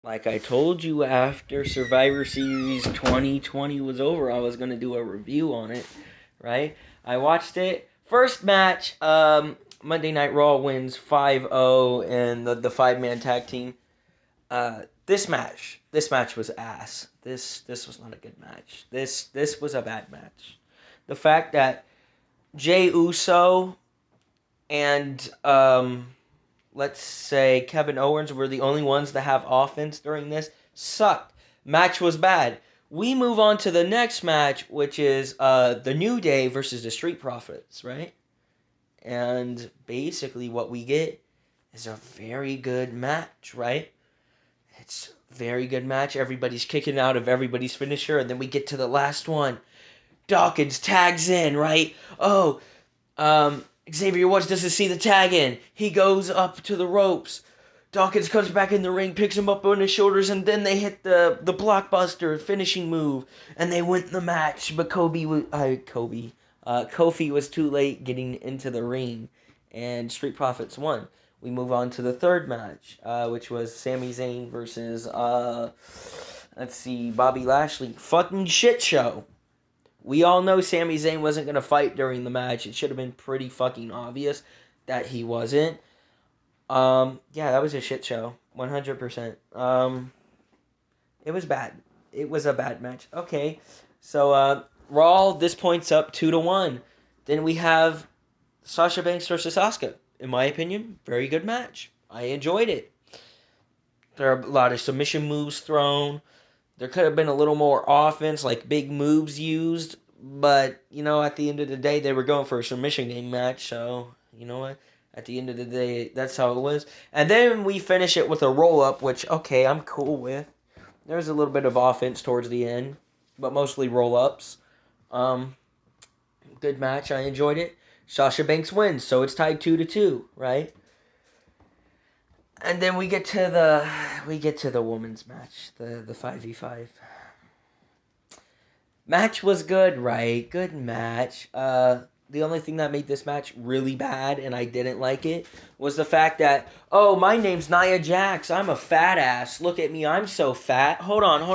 Like I told you after Survivor Series 2020 was over, I was going to do a review on it, right? I watched it. First match, Monday Night Raw wins 5-0 in the five-man tag team. This match was ass. This was not a good match. This was a bad match. The fact that Jay Uso and let's say Kevin Owens were the only ones that have offense during this sucked. Match was bad. We move on to the next match, which is the New Day versus the Street Profits, right? And basically, what we get is a very good match, right? It's a very good match. Everybody's kicking out of everybody's finisher, and then we get to the last one. Dawkins tags in, right? Oh, Xavier Woods doesn't see the tag in. He goes up to the ropes. Dawkins comes back in the ring, picks him up on his shoulders, and then they hit the blockbuster finishing move, and they win the match. But Kofi was too late getting into the ring, and Street Profits won. We move on to the third match, which was Sami Zayn versus let's see, Bobby Lashley. Fucking shit show. We all know Sami Zayn wasn't going to fight during the match. It should have been pretty fucking obvious that he wasn't. Yeah, that was a shit show. 100%. It was bad. It was a bad match. Okay. So, Raw, this point's up 2-1. Then we have Sasha Banks versus Asuka. In my opinion, very good match. I enjoyed it. There are a lot of submission moves thrown. There could have been a little more offense, like big moves used. But, at the end of the day, they were going for a submission game match. So, you know what? At the end of the day, that's how it was. And then we finish it with a roll-up, which, okay, I'm cool with. There's a little bit of offense towards the end, but mostly roll-ups. Um, Good match. I enjoyed it. Sasha Banks wins, so it's tied 2-2, right? And then we get to the women's match, the 5v5. Match was good, right? Good match. The only thing that made this match really bad and I didn't like it was the fact that, oh, my name's Nia Jax. I'm a fat ass. Look at me. I'm so fat. Hold on.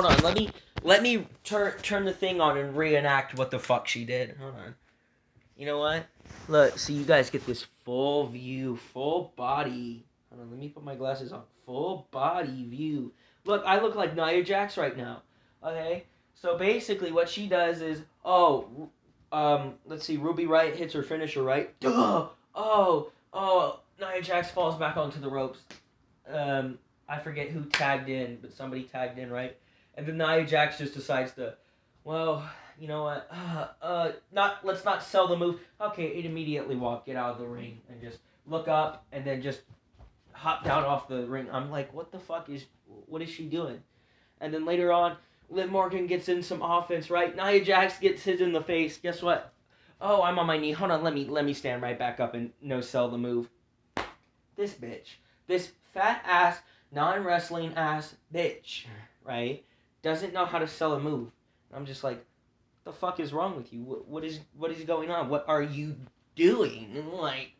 Let me turn the thing on and reenact what the fuck she did. Hold on. You know what? Look, so you guys get this full view, full body. Hold on, let me put my glasses on. Full body view. Look, I look like Nia Jax right now. Okay? So basically what she does is, let's see, Ruby Riott hits her finisher, right? Duh! Nia Jax falls back onto the ropes. I forget who tagged in, but somebody tagged in, right? And then Nia Jax just decides to, well, you know what? Let's not sell the move. Okay, it immediately get out of the ring and just look up and then just hop down off the ring. I'm like, what is she doing? And then later on, Liv Morgan gets in some offense, right? Nia Jax gets hit in the face. Guess what? Oh, I'm on my knee. Hold on, let me stand right back up and no sell the move. This bitch, this fat ass, non-wrestling ass bitch, right? Doesn't know how to sell a move. I'm just like, the fuck is wrong with you? What is going on? What are you doing? Like,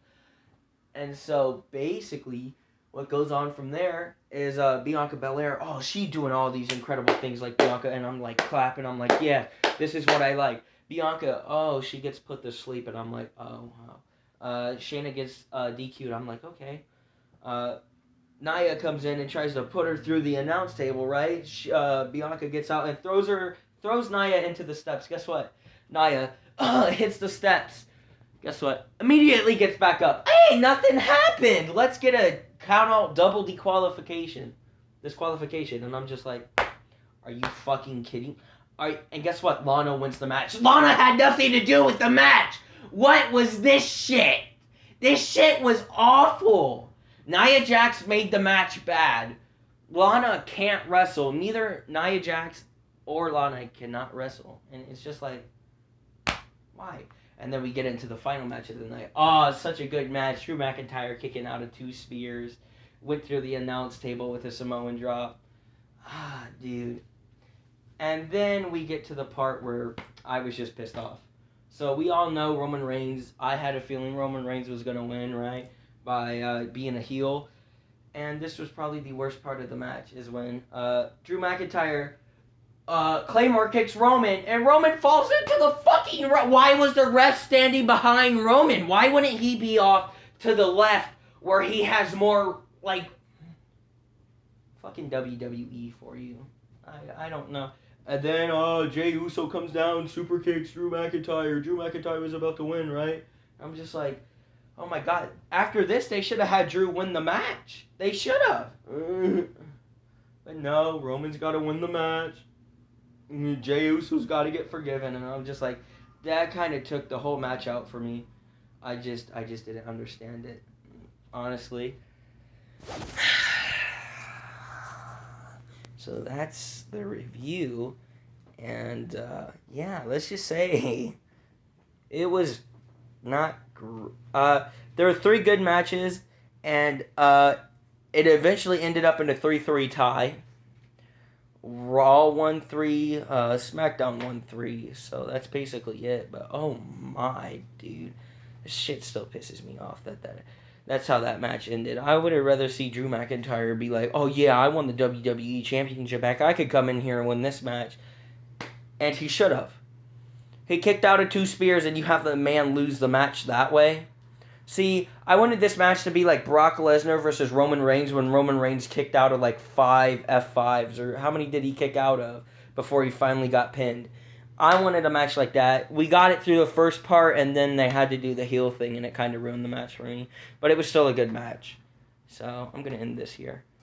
and so basically, what goes on from there is Bianca Belair. Oh, she doing all these incredible things like Bianca, and I'm like clapping. I'm like, yeah, this is what I like. Bianca, oh, she gets put to sleep, and I'm like, oh wow. Shayna gets DQ'd. I'm like, okay. Uh, Nia comes in and tries to put her through the announce table, right? Bianca gets out and throws Nia into the steps. Guess what? Nia hits the steps. Guess what? Immediately gets back up. Hey, nothing happened. Let's get a count out double disqualification. And I'm just like, are you fucking kidding? And guess what? Lana wins the match. Lana had nothing to do with the match. What was this shit? This shit was awful. Nia Jax made the match bad. Lana can't wrestle. Neither Nia Jax or Lana cannot wrestle. And it's just like, why? And then we get into the final match of the night. Oh, it's such a good match. Drew McIntyre kicking out of 2 spears. Went through the announce table with a Samoan drop. Ah, dude. And then we get to the part where I was just pissed off. So we all know Roman Reigns. I had a feeling Roman Reigns was going to win, right? By being a heel. and this was probably the worst part of the match, is when Drew McIntyre Claymore kicks Roman, and Roman falls into the fucking... Why was the ref standing behind Roman? Why wouldn't he be off to the left where he has more, like... Fucking WWE for you. I don't know. And then Jey Uso comes down, super kicks Drew McIntyre. Drew McIntyre was about to win, right? I'm just like, oh my god. After this, they should have had Drew win the match. They should have. But no, Roman's got to win the match. Jey Uso's got to get forgiven. And I'm just like, that kind of took the whole match out for me. I just didn't understand it, honestly. So that's the review. And yeah, let's just say it was not... there were 3 good matches, and it eventually ended up in a 3-3 tie. Raw 1-3, SmackDown 1-3, so that's basically it. But oh my, dude, this shit still pisses me off that's how that match ended. I would have rather see Drew McIntyre be like, oh yeah, I won the WWE Championship back. I could come in here and win this match. And he should have. He kicked out of 2 spears and you have the man lose the match that way. See, I wanted this match to be like Brock Lesnar versus Roman Reigns when Roman Reigns kicked out of like 5 F5s, or how many did he kick out of before he finally got pinned? I wanted a match like that. We got it through the first part, and then they had to do the heel thing, and it kind of ruined the match for me. But it was still a good match. So I'm going to end this here.